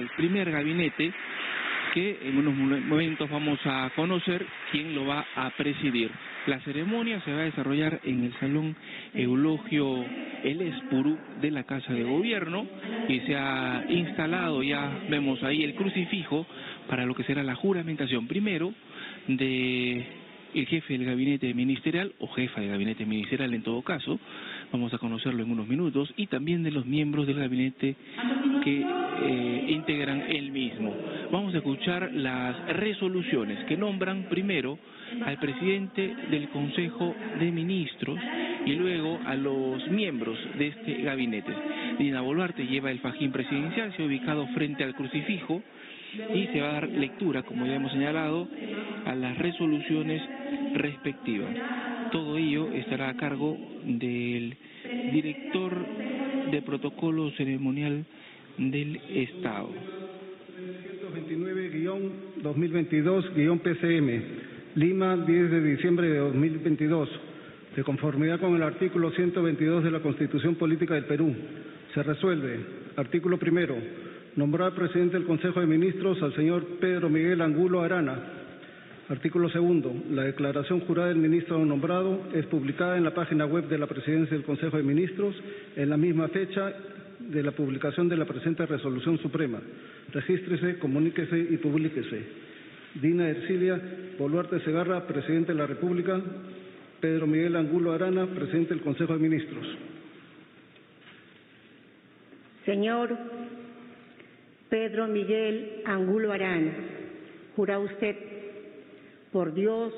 al primer gabinete que en unos momentos vamos a conocer quién lo va a presidir. La ceremonia se va a desarrollar en el Salón Eulogio El Espuru de la Casa de Gobierno y se ha instalado, ya vemos ahí el crucifijo para lo que será la juramentación primero de el jefe del gabinete ministerial o jefa de gabinete ministerial en todo caso, vamos a conocerlo en unos minutos, y también de los miembros del gabinete que integran el mismo. Vamos a escuchar las resoluciones que nombran primero al presidente del Consejo de Ministros y luego a los miembros de este gabinete. Dina Boluarte lleva el fajín presidencial, se ha ubicado frente al crucifijo y se va a dar lectura, como ya hemos señalado, a las resoluciones respectivas. Todo ello estará a cargo del director de protocolo ceremonial del Estado. 129-2022-PCM, Lima, 10 de diciembre de 2022. De conformidad con el artículo 122 de la Constitución Política del Perú, se resuelve, artículo primero, nombrar presidente del Consejo de Ministros al señor Pedro Miguel Angulo Arana. Artículo segundo, la declaración jurada del ministro nombrado es publicada en la página web de la Presidencia del Consejo de Ministros en la misma fecha de la publicación de la presente resolución suprema. Regístrese, comuníquese y publíquese. Dina Ercilia Boluarte Segarra, Presidente de la República. Pedro Miguel Angulo Arana, Presidente del Consejo de Ministros. Señor Pedro Miguel Angulo Arana, ¿jura usted por Dios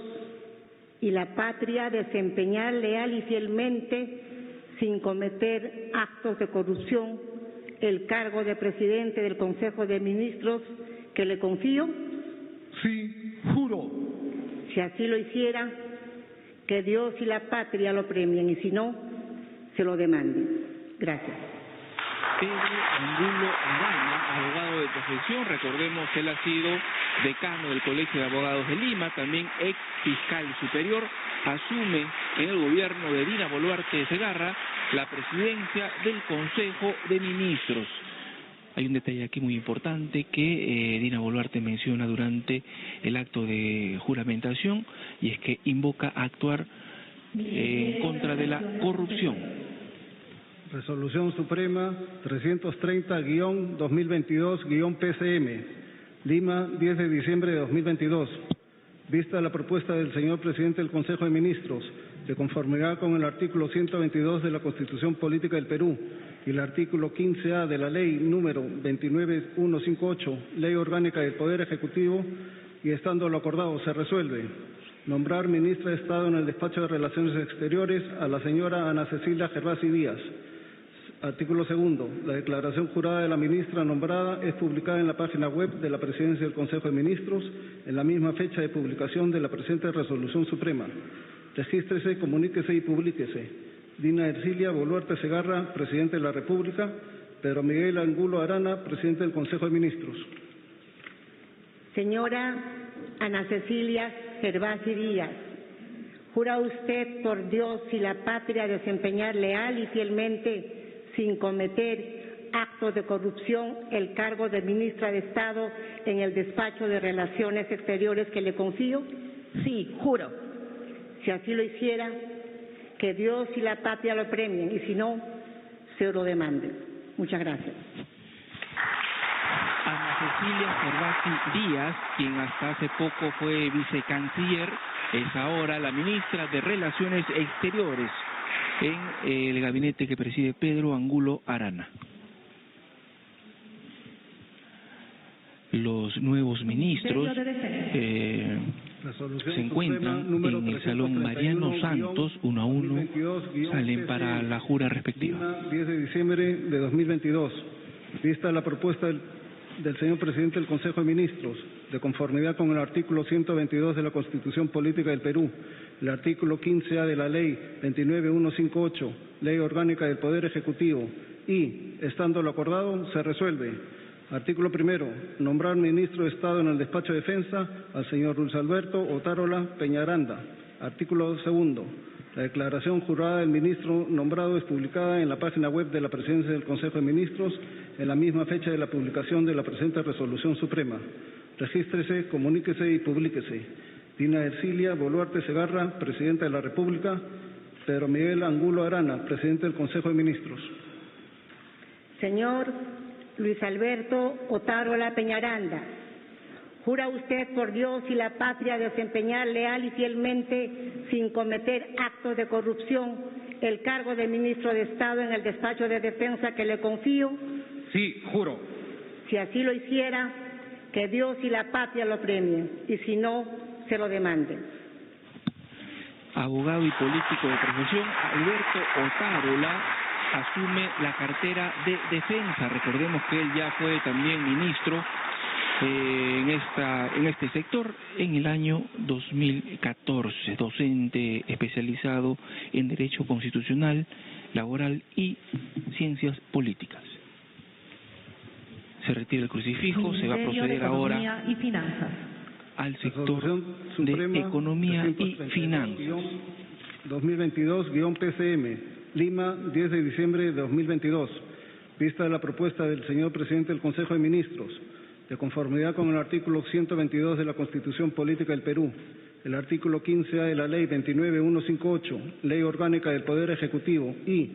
y la patria desempeñar leal y fielmente, sin cometer actos de corrupción, el cargo de Presidente del Consejo de Ministros que le confío? Sí, juro. Si así lo hiciera, que Dios y la patria lo premien, y si no, se lo demanden. Gracias. Pedro Angulo Arana, abogado de profesión, recordemos que él ha sido decano del Colegio de Abogados de Lima, también ex fiscal superior, asume en el gobierno de Dina Boluarte Segarra la presidencia del Consejo de Ministros. Hay un detalle aquí muy importante que Dina Boluarte menciona durante el acto de juramentación, y es que invoca a actuar en contra de la corrupción. Resolución Suprema 330-2022-PCM, Lima, 10 de diciembre de 2022. Vista la propuesta del señor Presidente del Consejo de Ministros, de conformidad con el artículo 122 de la Constitución Política del Perú y el artículo 15A de la Ley número 29158, Ley Orgánica del Poder Ejecutivo, y estando lo acordado, se resuelve nombrar ministra de Estado en el Despacho de Relaciones Exteriores a la señora Ana Cecilia Gervasi Díaz. Artículo segundo. La declaración jurada de la ministra nombrada es publicada en la página web de la Presidencia del Consejo de Ministros en la misma fecha de publicación de la presente resolución suprema. Regístrese, comuníquese y publíquese. Dina Ercilia Boluarte Segarra, Presidente de la República. Pedro Miguel Angulo Arana, Presidente del Consejo de Ministros. Señora Ana Cecilia Gervasi Díaz, ¿jura usted por Dios y la patria desempeñar leal y fielmente, sin cometer actos de corrupción, el cargo de ministra de Estado en el Despacho de Relaciones Exteriores que le confío? Sí, juro. Si así lo hiciera, que Dios y la patria lo premien, y si no, se lo demanden. Muchas gracias. Ana Cecilia Gervasi Díaz, quien hasta hace poco fue vicecanciller, es ahora la ministra de Relaciones Exteriores en el gabinete que preside Pedro Angulo Arana. Los nuevos ministros se encuentran en el Salón Mariano Santos, 1 a 1, salen para la jura respectiva. 10 de diciembre de 2022. Vista la propuesta del señor Presidente del Consejo de Ministros, de conformidad con el artículo 122 de la Constitución Política del Perú, el artículo 15A de la Ley 29158, Ley Orgánica del Poder Ejecutivo, y, estando lo acordado, se resuelve. Artículo primero, nombrar ministro de Estado en el Despacho de Defensa al señor Luis Alberto Otárola Peñaranda. Artículo segundo, la declaración jurada del ministro nombrado es publicada en la página web de la Presidencia del Consejo de Ministros en la misma fecha de la publicación de la presente resolución suprema. Regístrese, comuníquese y publíquese. Dina Ercilia Boluarte Segarra, Presidenta de la República. Pedro Miguel Angulo Arana, Presidente del Consejo de Ministros. Señor Luis Alberto Otárola Peñaranda, ¿jura usted por Dios y la patria desempeñar leal y fielmente, sin cometer actos de corrupción, el cargo de Ministro de Estado en el despacho de Defensa que le confío? Sí, juro. Si así lo hiciera, que Dios y la patria lo premien, y si no, se lo demanden. Abogado y político de profesión, Alberto Otárola asume la cartera de Defensa. Recordemos que él ya fue también ministro en este sector en el año 2014, docente especializado en Derecho Constitucional, Laboral y Ciencias Políticas. Se retira el crucifijo, se va a proceder ahora y Finanzas. al sector de Economía y Finanzas. 2022-PCM, Lima, 10 de diciembre de 2022. Vista la propuesta del señor Presidente del Consejo de Ministros, de conformidad con el artículo 122 de la Constitución Política del Perú, el artículo 15A de la Ley 29158, Ley Orgánica del Poder Ejecutivo y,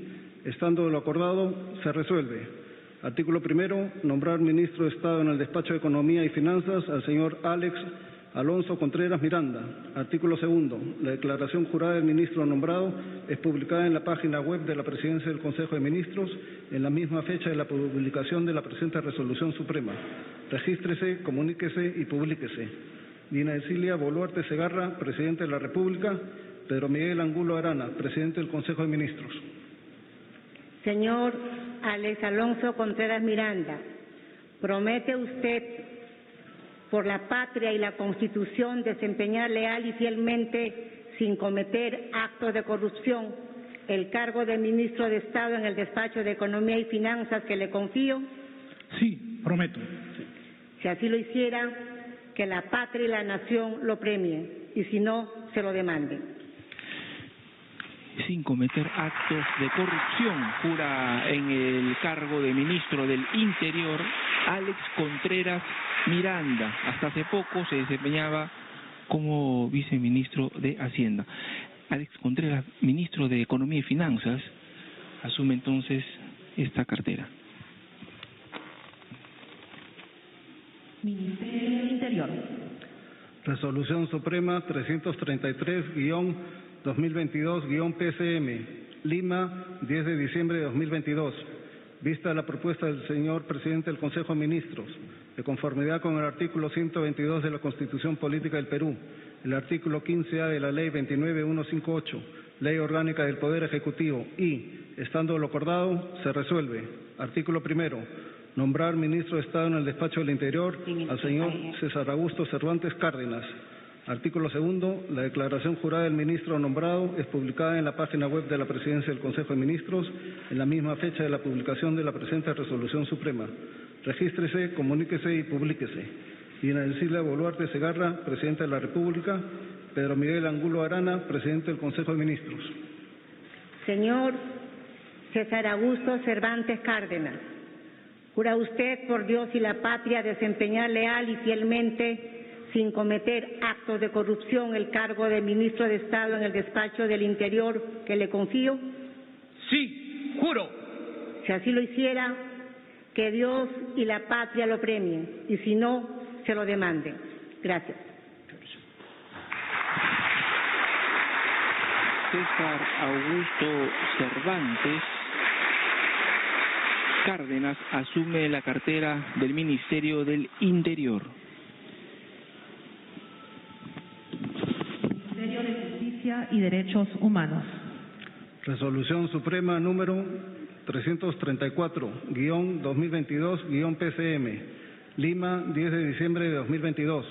estando lo acordado, se resuelve. Artículo primero, nombrar Ministro de Estado en el Despacho de Economía y Finanzas al señor Alex Alonso Contreras Miranda. Artículo segundo, la declaración jurada del ministro nombrado es publicada en la página web de la Presidencia del Consejo de Ministros en la misma fecha de la publicación de la presente resolución suprema. Regístrese, comuníquese y publíquese. Dina Ercilia Boluarte Segarra, Presidente de la República. Pedro Miguel Angulo Arana, Presidente del Consejo de Ministros. Señor Alex Alonso Contreras Miranda, ¿promete usted por la patria y la Constitución desempeñar leal y fielmente, sin cometer actos de corrupción, el cargo de Ministro de Estado en el Despacho de Economía y Finanzas que le confío? Sí, prometo. Si así lo hiciera, que la patria y la nación lo premien, y si no, se lo demanden. Sin cometer actos de corrupción, jura en el cargo de Ministro del Interior Alex Contreras Miranda. Hasta hace poco se desempeñaba como viceministro de Hacienda. Alex Contreras, ministro de Economía y Finanzas, asume entonces esta cartera. Ministerio del Interior. Resolución Suprema 333-2022-PCM, Lima, 10 de diciembre de 2022. Vista la propuesta del señor Presidente del Consejo de Ministros, de conformidad con el artículo 122 de la Constitución Política del Perú, el artículo 15A de la Ley 29158, Ley Orgánica del Poder Ejecutivo y, estando lo acordado, se resuelve. Artículo primero, nombrar Ministro de Estado en el Despacho del Interior al señor César Augusto Cervantes Cárdenas. Artículo segundo, la declaración jurada del ministro nombrado es publicada en la página web de la Presidencia del Consejo de Ministros en la misma fecha de la publicación de la presente resolución suprema. Regístrese, comuníquese y publíquese. Dina Ercilia Boluarte Segarra, Presidenta de la República. Pedro Miguel Angulo Arana, Presidente del Consejo de Ministros. Señor César Augusto Cervantes Cárdenas, ¿jura usted por Dios y la patria desempeñar leal y fielmente, sin cometer actos de corrupción, el cargo de Ministro de Estado en el Despacho del Interior que le confío? Sí, juro. Si así lo hiciera, que Dios y la patria lo premien, y si no, se lo demanden. Gracias. César Augusto Cervantes Cárdenas asume la cartera del Ministerio del Interior. Ministerio de Justicia y Derechos Humanos. Resolución Suprema número 334-2022-PCM, Lima, 10 de diciembre de 2022.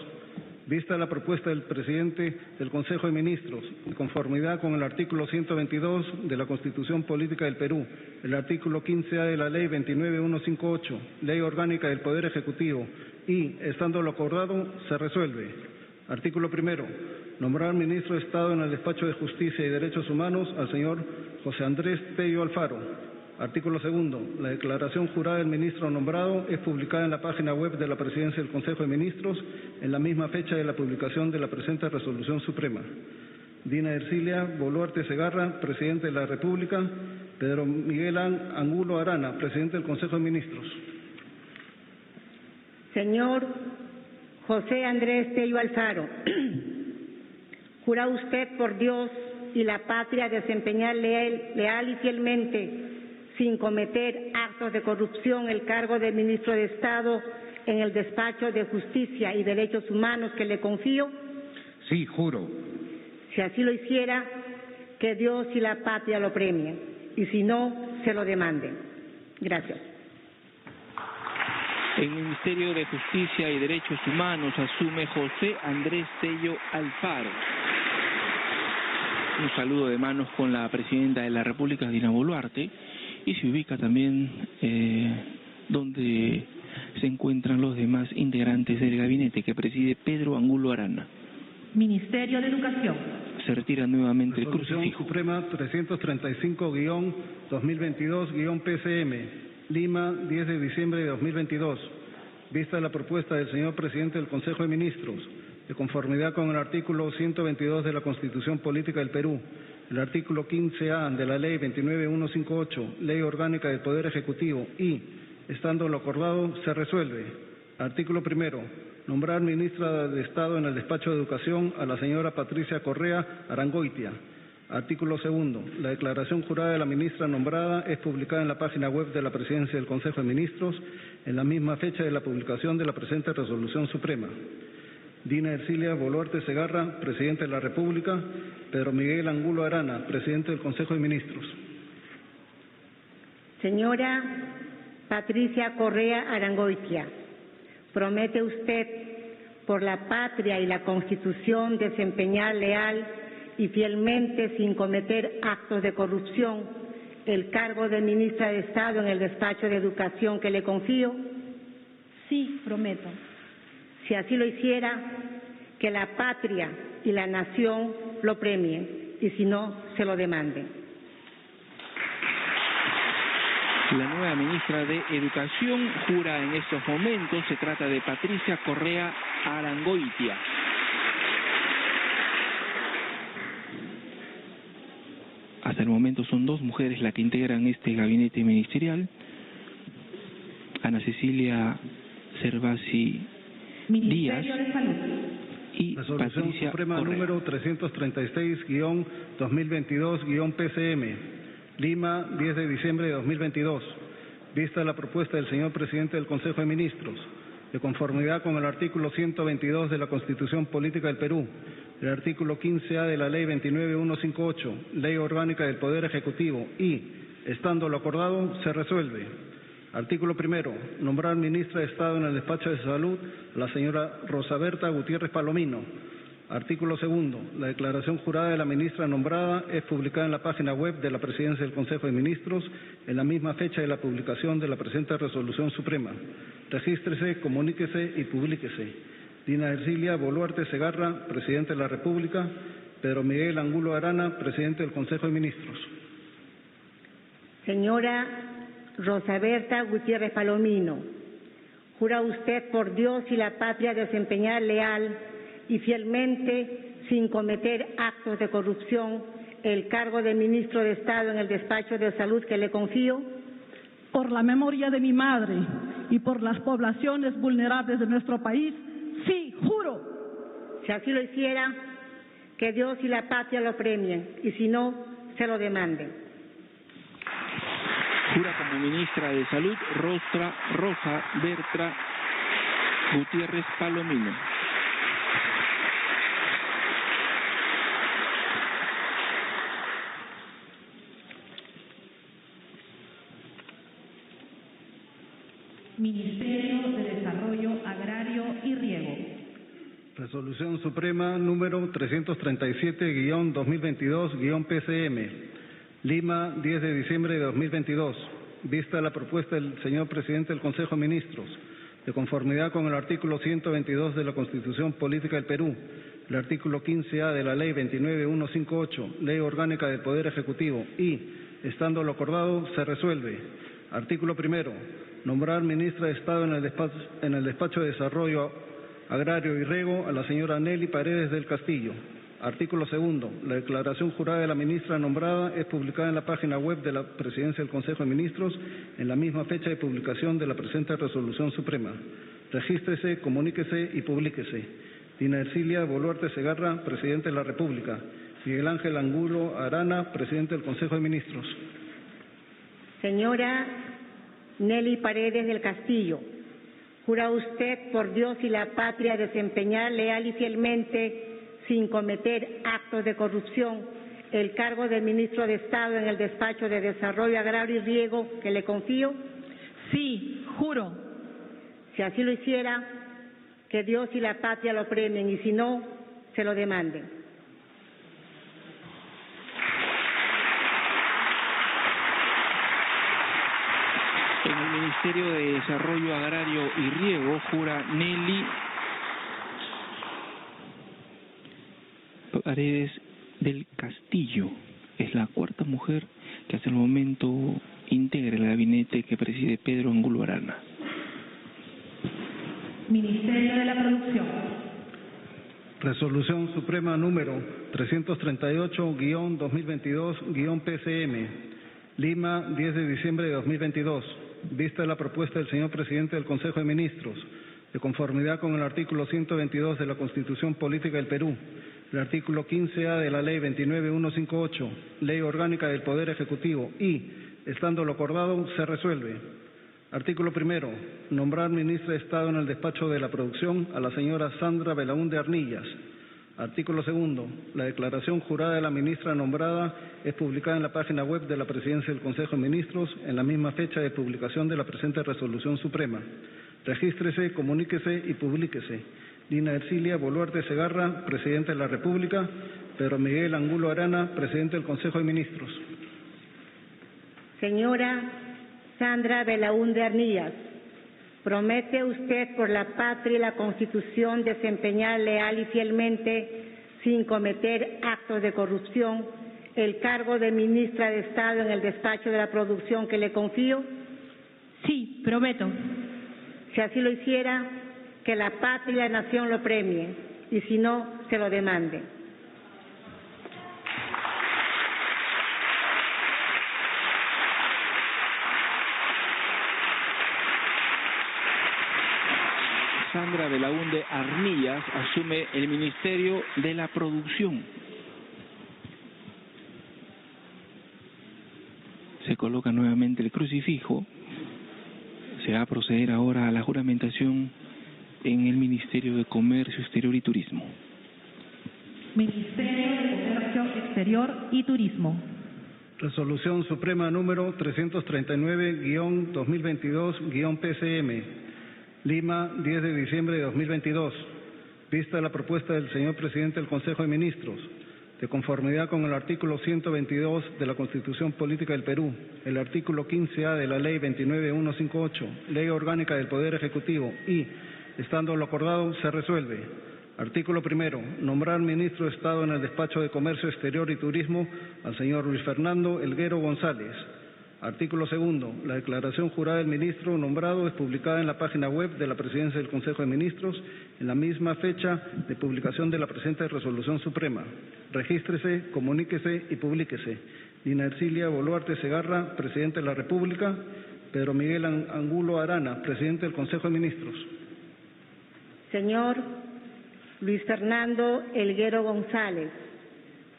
Vista la propuesta del Presidente del Consejo de Ministros, de conformidad con el artículo 122 de la Constitución Política del Perú, el artículo 15A de la Ley 29158, Ley Orgánica del Poder Ejecutivo y, estando lo acordado, se resuelve. Artículo primero, nombrar Ministro de Estado en el Despacho de Justicia y Derechos Humanos al señor José Andrés Pello Alfaro. Artículo segundo. La declaración jurada del ministro nombrado es publicada en la página web de la Presidencia del Consejo de Ministros en la misma fecha de la publicación de la presente resolución suprema. Dina Ercilia Boluarte Segarra, Presidente de la República. Pedro Miguel Angulo Arana, Presidente del Consejo de Ministros. Señor José Andrés Tello Alfaro, ¿jura usted por Dios y la patria desempeñar leal y fielmente, sin cometer actos de corrupción, el cargo de Ministro de Estado en el Despacho de Justicia y Derechos Humanos que le confío? Sí, juro. Si así lo hiciera, que Dios y la patria lo premien, y si no, se lo demanden. Gracias. En el Ministerio de Justicia y Derechos Humanos asume José Andrés Tello Alfaro. Un saludo de manos con la Presidenta de la República, Dina Boluarte, y se ubica también donde se encuentran los demás integrantes del gabinete que preside Pedro Angulo Arana. Ministerio de Educación. Se retira nuevamente el Resolución crucifijo. Suprema 335-2022-PCM, Lima, 10 de diciembre de 2022. Vista la propuesta del señor Presidente del Consejo de Ministros, de conformidad con el artículo 122 de la Constitución Política del Perú, el artículo 15A de la Ley 29158, Ley Orgánica del Poder Ejecutivo y, estando lo acordado, se resuelve. Artículo primero. Nombrar ministra de Estado en el Despacho de Educación a la señora Patricia Correa Arangoitia. Artículo segundo. La declaración jurada de la ministra nombrada es publicada en la página web de la Presidencia del Consejo de Ministros en la misma fecha de la publicación de la presente resolución suprema. Dina Ercilia Boluarte Segarra, Presidente de la República. Pedro Miguel Angulo Arana, Presidente del Consejo de Ministros. Señora Patricia Correa Arangoitia, ¿promete usted por la patria y la Constitución desempeñar leal y fielmente, sin cometer actos de corrupción, el cargo de ministra de Estado en el Despacho de Educación que le confío? Sí, prometo. Si así lo hiciera, que la patria y la nación lo premien, y si no, se lo demanden. La nueva ministra de Educación jura en estos momentos. Se trata de Patricia Correa Arangoitia. Hasta el momento son dos mujeres las que integran este gabinete ministerial. Ana Cecilia Cervasi Díaz Ministerio de Salud. y Resolución Patricia Suprema Correa. número 336-2022-PCM, Lima, 10 de diciembre de 2022. Vista la propuesta del señor Presidente del Consejo de Ministros, de conformidad con el artículo 122 de la Constitución Política del Perú, el artículo 15A de la Ley 29158, Ley Orgánica del Poder Ejecutivo y, estando lo acordado, se resuelve. Artículo primero. Nombrar ministra de Estado en el Despacho de Salud a la señora Rosa Berta Gutiérrez Palomino. Artículo segundo. La declaración jurada de la ministra nombrada es publicada en la página web de la Presidencia del Consejo de Ministros en la misma fecha de la publicación de la presente resolución suprema. Regístrese, comuníquese y publíquese. Dina Ercilia Boluarte Segarra, Presidente de la República. Pedro Miguel Angulo Arana, Presidente del Consejo de Ministros. Señora Rosa Berta Gutiérrez Palomino, ¿jura usted por Dios y la patria desempeñar leal y fielmente, sin cometer actos de corrupción, el cargo de Ministro de Estado en el Despacho de Salud que le confío? Por la memoria de mi madre y por las poblaciones vulnerables de nuestro país, sí, juro. Si así lo hiciera, que Dios y la patria lo premien, y si no, se lo demanden. Jura como ministra de Salud Rosa Berta Gutiérrez Palomino. Ministerio de Desarrollo Agrario y Riego. Resolución Suprema número 337-2022-PCM, Lima, 10 de diciembre de 2022. Vista la propuesta del señor Presidente del Consejo de Ministros, de conformidad con el artículo 122 de la Constitución Política del Perú, el artículo 15A de la Ley 29158, Ley Orgánica del Poder Ejecutivo y, estando lo acordado, se resuelve. Artículo primero. Nombrar ministra de Estado en el despacho de Desarrollo Agrario y Riego a la señora Nelly Paredes del Castillo. Artículo segundo. La declaración jurada de la ministra nombrada es publicada en la página web de la Presidencia del Consejo de Ministros en la misma fecha de publicación de la presente resolución suprema. Regístrese, comuníquese y publíquese. Dina Ercilia Boluarte Segarra, Presidente de la República. Miguel Ángel Angulo Arana, Presidente del Consejo de Ministros. Señora Nelly Paredes del Castillo, ¿jura usted por Dios y la patria desempeñar leal y fielmente, sin cometer actos de corrupción, el cargo de Ministro de Estado en el despacho de Desarrollo Agrario y Riego que le confío? Sí, juro. Si así lo hiciera, que Dios y la patria lo premien y si no, se lo demanden. En el Ministerio de Desarrollo Agrario y Riego jura Nelly Paredes del Castillo. Es la cuarta mujer que hasta el momento integra el gabinete que preside Pedro Angulo Arana. Ministerio de la Producción. Resolución Suprema número 338-2022-PCM. Lima, 10 de diciembre de 2022. Vista la propuesta del señor Presidente del Consejo de Ministros, de conformidad con el artículo 122 de la Constitución Política del Perú, el artículo 15A de la Ley 29158, Ley Orgánica del Poder Ejecutivo y, estando lo acordado, se resuelve. Artículo primero. Nombrar ministra de Estado en el despacho de la producción a la señora Sandra Belaúnde Arnillas. Artículo segundo. La declaración jurada de la ministra nombrada es publicada en la página web de la Presidencia del Consejo de Ministros en la misma fecha de publicación de la presente resolución suprema. Regístrese, comuníquese y publíquese. Dina Ercilia Boluarte Segarra, Presidente de la República. Pedro Miguel Angulo Arana, Presidente del Consejo de Ministros. Señora Sandra Belaúnde Arnillas, ¿promete usted por la patria y la Constitución desempeñar leal y fielmente, sin cometer actos de corrupción, el cargo de ministra de Estado en el despacho de la producción que le confío? Sí, prometo. Si así lo hiciera, que la patria y la nación lo premien, y si no, se lo demanden. Sandra Belaúnde Arnillas asume el Ministerio de la Producción. Se coloca nuevamente el crucifijo. Se va a proceder ahora a la juramentación en el Ministerio de Comercio Exterior y Turismo. Ministerio de Comercio Exterior y Turismo. Resolución Suprema número 339-2022-PCM. Lima, 10 de diciembre de 2022. Vista la propuesta del señor Presidente del Consejo de Ministros, de conformidad con el artículo 122 de la Constitución Política del Perú, el artículo 15A de la Ley 29158, Ley Orgánica del Poder Ejecutivo y, estando lo acordado, se resuelve. Artículo primero. Nombrar ministro de Estado en el despacho de Comercio Exterior y Turismo al señor Luis Fernando Elguero González. Artículo segundo. La declaración jurada del ministro nombrado es publicada en la página web de la Presidencia del Consejo de Ministros en la misma fecha de publicación de la presente resolución suprema. Regístrese, comuníquese y publíquese. Dina Ercilia Boluarte Segarra, Presidente de la República. Pedro Miguel Angulo Arana, Presidente del Consejo de Ministros. Señor Luis Fernando Elguero González,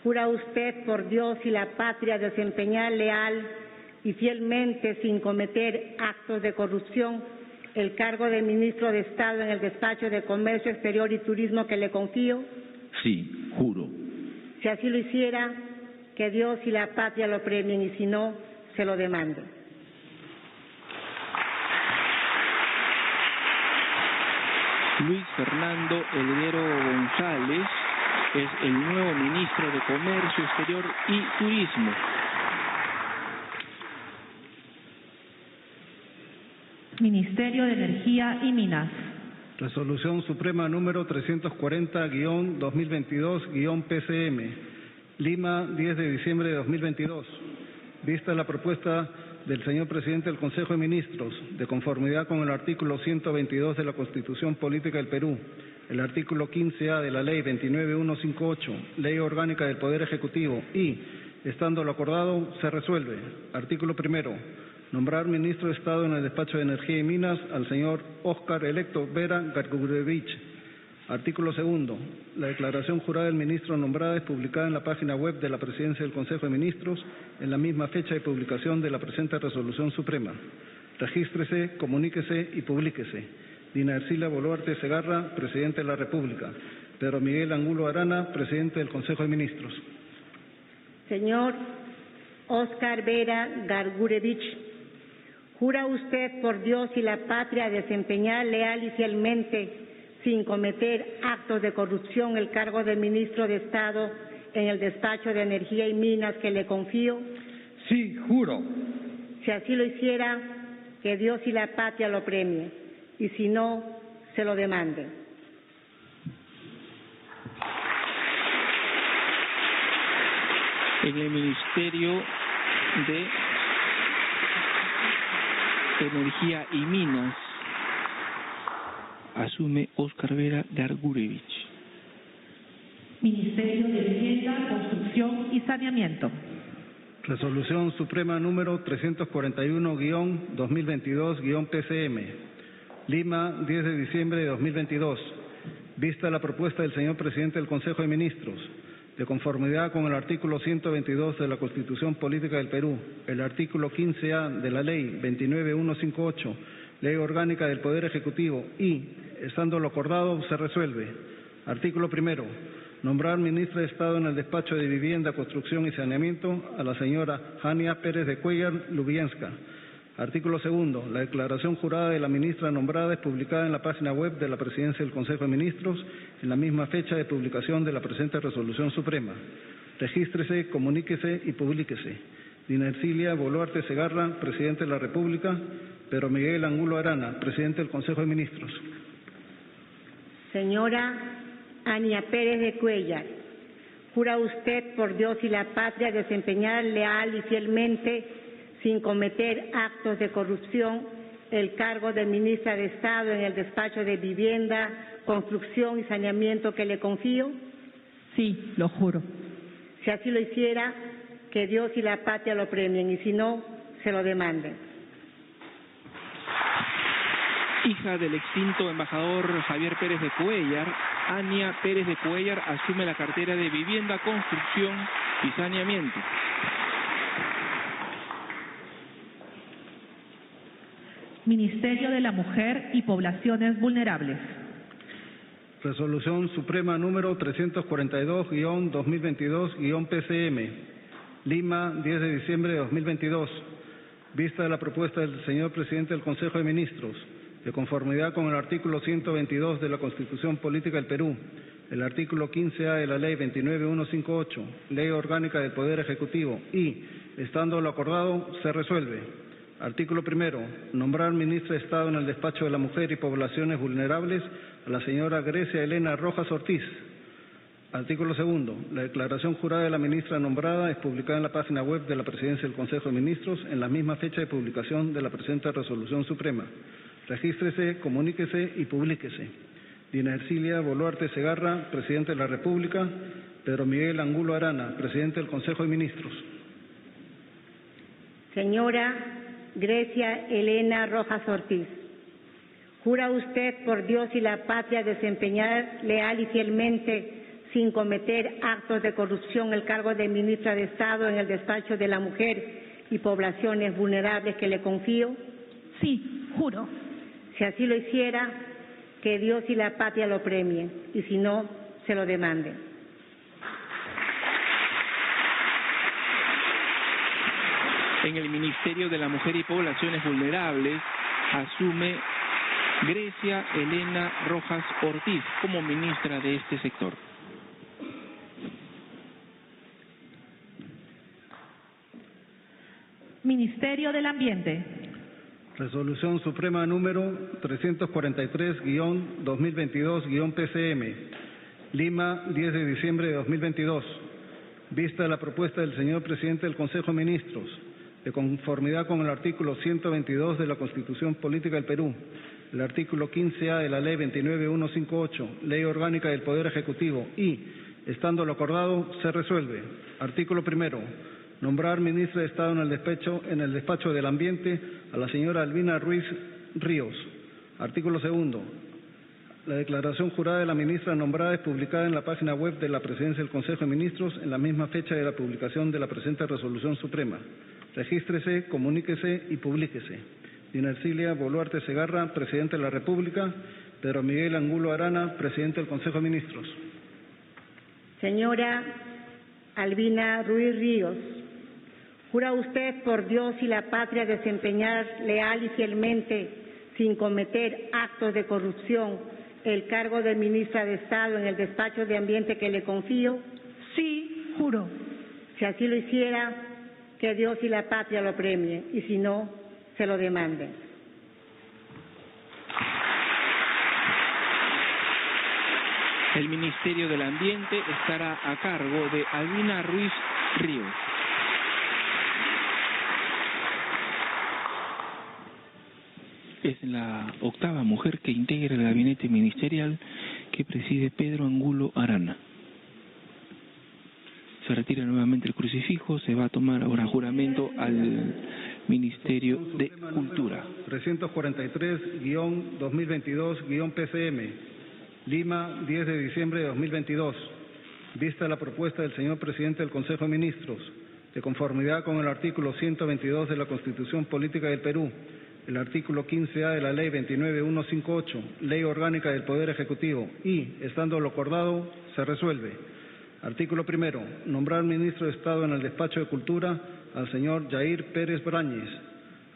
¿jura usted por Dios y la patria desempeñar leal y fielmente, sin cometer actos de corrupción, el cargo de ministro de Estado en el despacho de Comercio Exterior y Turismo que le confío? Sí, juro. Si así lo hiciera, que Dios y la patria lo premien y si no, se lo demanden. Luis Fernando Elguero González es el nuevo ministro de Comercio Exterior y Turismo. Ministerio de Energía y Minas. Resolución Suprema número 340-2022-PCM. Lima, 10 de diciembre de 2022. Vista la propuesta del señor presidente del Consejo de Ministros, de conformidad con el artículo 122 de la Constitución Política del Perú, el artículo 15A de la Ley 29158, Ley Orgánica del Poder Ejecutivo y, estando lo acordado, se resuelve. Artículo primero. Nombrar ministro de Estado en el Despacho de Energía y Minas al señor Óscar Electo Vera Gargurevich. Artículo segundo. La declaración jurada del ministro nombrada es publicada en la página web de la Presidencia del Consejo de Ministros en la misma fecha de publicación de la presente resolución suprema. Regístrese, comuníquese y publíquese. Dina Ercilia Boluarte Segarra, Presidente de la República. Pedro Miguel Angulo Arana, Presidente del Consejo de Ministros. Señor Óscar Vera Gargurevich, ¿jura usted por Dios y la patria desempeñar leal y fielmente, sin cometer actos de corrupción, el cargo de ministro de Estado en el Despacho de Energía y Minas que le confío? Sí, juro. Si así lo hiciera, que Dios y la patria lo premien, y si no, se lo demanden. En el Ministerio de Energía y Minas asume Óscar Vera Gargurevich. Ministerio de Vivienda, Construcción y Saneamiento. Resolución Suprema número 341-2022-PCM. Lima, 10 de diciembre de 2022. Vista la propuesta del señor presidente del Consejo de Ministros, de conformidad con el artículo 122 de la Constitución Política del Perú, el artículo 15A de la Ley 29158, Ley Orgánica del Poder Ejecutivo y, estando lo acordado, se resuelve. Artículo primero. Nombrar ministra de Estado en el Despacho de Vivienda, Construcción y Saneamiento a la señora Jania Pérez de Cuellar Lubienska. Artículo segundo. La declaración jurada de la ministra nombrada es publicada en la página web de la Presidencia del Consejo de Ministros en la misma fecha de publicación de la presente resolución suprema. Regístrese, comuníquese y publíquese. Dina Ercilia Boluarte Segarra, Presidente de la República. Pedro Miguel Angulo Arana, Presidente del Consejo de Ministros. Señora Ania Pérez de Cuellar, ¿jura usted por Dios y la patria desempeñar leal y fielmente, sin cometer actos de corrupción, el cargo de ministra de Estado en el Despacho de Vivienda, Construcción y Saneamiento que le confío? Sí, lo juro. Si así lo hiciera, que Dios y la patria lo premien, y si no, se lo demanden. Hija del extinto embajador Javier Pérez de Cuellar, Ania Pérez de Cuellar asume la cartera de Vivienda, Construcción y Saneamiento. Ministerio de la Mujer y Poblaciones Vulnerables. Resolución Suprema número 342-2022-PCM. Lima, 10 de diciembre de 2022. Vista la propuesta del señor presidente del Consejo de Ministros, de conformidad con el artículo 122 de la Constitución Política del Perú, el artículo 15A de la Ley 29158, Ley Orgánica del Poder Ejecutivo y, estando lo acordado, se resuelve. Artículo primero. Nombrar ministra de Estado en el Despacho de la Mujer y Poblaciones Vulnerables a la señora Grecia Elena Rojas Ortiz. Artículo segundo. La declaración jurada de la ministra nombrada es publicada en la página web de la Presidencia del Consejo de Ministros en la misma fecha de publicación de la presente resolución suprema. Regístrese, comuníquese y publíquese. Dina Ercilia Boluarte Segarra, Presidente de la República. Pedro Miguel Angulo Arana, Presidente del Consejo de Ministros. Señora Grecia Elena Rojas Ortiz, ¿jura usted por Dios y la patria desempeñar leal y fielmente, sin cometer actos de corrupción, el cargo de ministra de Estado en el Despacho de la Mujer y Poblaciones Vulnerables que le confío? Sí, juro. Si así lo hiciera, que Dios y la patria lo premien, y si no, se lo demanden. En el Ministerio de la Mujer y Poblaciones Vulnerables asume Grecia Elena Rojas Ortiz como ministra de este sector. Ministerio del Ambiente. Resolución Suprema número 343-2022-PCM. Lima, 10 de diciembre de 2022. Vista la propuesta del señor presidente del Consejo de Ministros, de conformidad con el artículo 122 de la Constitución Política del Perú, el artículo 15A de la Ley 29158, Ley Orgánica del Poder Ejecutivo y, estando lo acordado, se resuelve. Artículo primero. Nombrar ministra de Estado en el despacho del Ambiente a la señora Albina Ruiz Ríos. Artículo segundo. La declaración jurada de la ministra nombrada es publicada en la página web de la Presidencia del Consejo de Ministros en la misma fecha de la publicación de la presente Resolución Suprema. Regístrese, comuníquese y publíquese. Dina Ercilia Boluarte Segarra, Presidente de la República. Pedro Miguel Angulo Arana, Presidente del Consejo de Ministros. Señora Albina Ruiz Ríos, ¿jura usted por Dios y la patria desempeñar leal y fielmente, sin cometer actos de corrupción, el cargo de ministra de Estado en el despacho de Ambiente que le confío? Sí, juro. Si así lo hiciera, que Dios y la patria lo premien, y si no, se lo demanden. El Ministerio del Ambiente estará a cargo de Albina Ruiz Ríos. Es la octava mujer que integra el gabinete ministerial que preside Pedro Angulo Arana. Se retira nuevamente el crucifijo, se va a tomar ahora juramento al Ministerio de Cultura. 343-2022-PCM, Lima, 10 de diciembre de 2022. Vista la propuesta del señor Presidente del Consejo de Ministros, de conformidad con el artículo 122 de la Constitución Política del Perú, el artículo 15A de la Ley 29158, Ley Orgánica del Poder Ejecutivo y, estando lo acordado, se resuelve. Artículo primero. Nombrar ministro de Estado en el despacho de Cultura al señor Yair Pérez Brañez.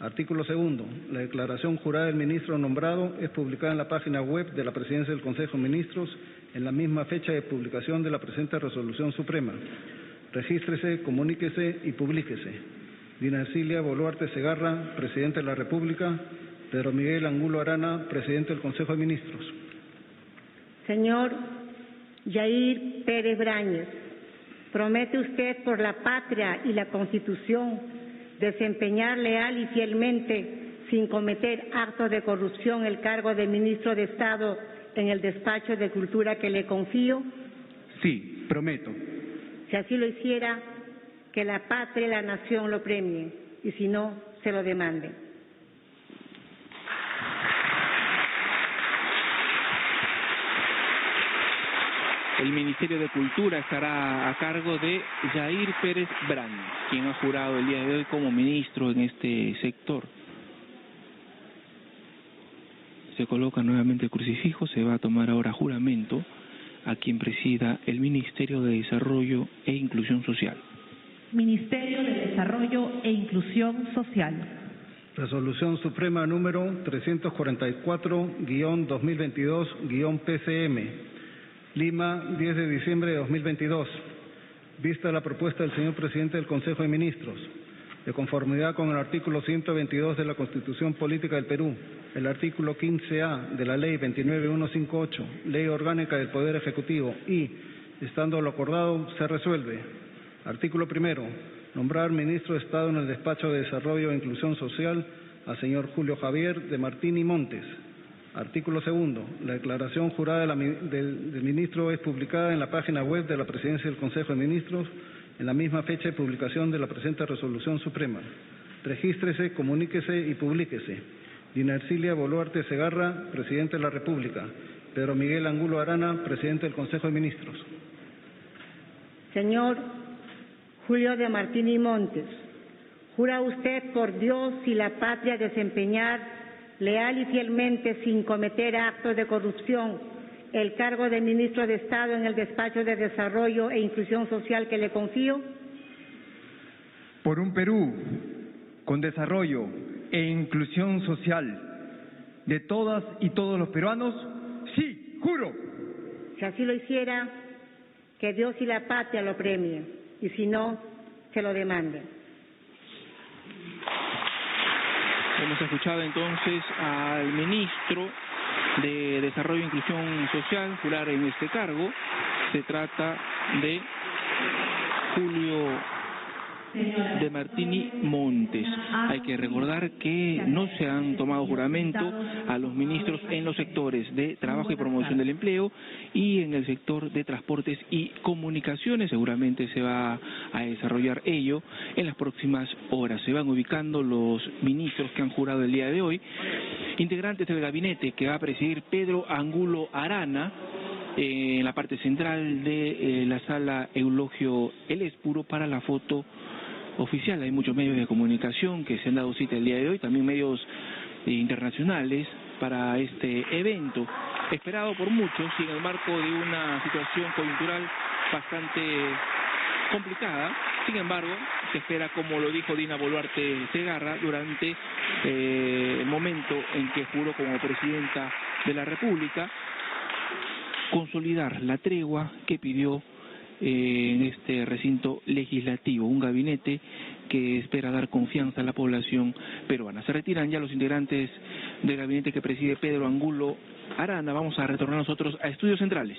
Artículo segundo. La declaración jurada del ministro nombrado es publicada en la página web de la Presidencia del Consejo de Ministros en la misma fecha de publicación de la presente Resolución Suprema. Regístrese, comuníquese y publíquese. Dina Ercilia Boluarte Segarra, Presidente de la República. Pedro Miguel Angulo Arana, Presidente del Consejo de Ministros. Señor Yair Pérez Brañez, ¿promete usted por la patria y la Constitución desempeñar leal y fielmente, sin cometer actos de corrupción, el cargo de ministro de Estado en el despacho de Cultura que le confío? Sí, prometo. Si así lo hiciera, que la patria y la nación lo premien, y si no, se lo demanden. El Ministerio de Cultura estará a cargo de Yair Pérez Brañez, quien ha jurado el día de hoy como ministro en este sector. Se coloca nuevamente el crucifijo, se va a tomar ahora juramento a quien presida el Ministerio de Desarrollo e Inclusión Social. Ministerio de Desarrollo e Inclusión Social. Resolución Suprema número 344-2022-PCM. Lima, 10 de diciembre de 2022. Vista la propuesta del señor Presidente del Consejo de Ministros, de conformidad con el artículo 122 de la Constitución Política del Perú, el artículo 15A de la Ley 29158, Ley Orgánica del Poder Ejecutivo y, estando lo acordado, se resuelve. Artículo primero. Nombrar ministro de Estado en el Despacho de Desarrollo e Inclusión Social al señor Julio Javier de Martín y Montes. Artículo segundo. La declaración jurada del ministro es publicada en la página web de la Presidencia del Consejo de Ministros en la misma fecha de publicación de la presente Resolución Suprema. Regístrese, comuníquese y publíquese. Dina Ercilia Boluarte Segarra, Presidente de la República. Pedro Miguel Angulo Arana, Presidente del Consejo de Ministros. Señor Julio de Martín y Montes, ¿jura usted por Dios y la patria desempeñar leal y fielmente, sin cometer actos de corrupción, el cargo de ministro de Estado en el despacho de Desarrollo e Inclusión Social que le confío? Por un Perú con desarrollo e inclusión social de todas y todos los peruanos, sí, juro. Si así lo hiciera, que Dios y la patria lo premien, y si no, se lo demanden. Hemos escuchado entonces al ministro de Desarrollo e Inclusión Social jurar en este cargo. Se trata de Julio de Martini Montes. Hay que recordar que no se han tomado juramento a los ministros en los sectores de trabajo y promoción del empleo y en el sector de transportes y comunicaciones. Seguramente se va a desarrollar ello en las próximas horas. Se van ubicando los ministros que han jurado el día de hoy, integrantes del gabinete que va a presidir Pedro Angulo Arana, en la parte central de la sala Eulogio El Espuro para la foto oficial. Hay muchos medios de comunicación que se han dado cita el día de hoy, también medios internacionales para este evento, esperado por muchos y en el marco de una situación coyuntural bastante complicada. Sin embargo, se espera, como lo dijo Dina Boluarte Segarra, durante el momento en que juró como presidenta de la República, consolidar la tregua que pidió en este recinto legislativo, un gabinete que espera dar confianza a la población peruana. Se retiran ya los integrantes del gabinete que preside Pedro Angulo Arana. Vamos a retornar nosotros a Estudios Centrales.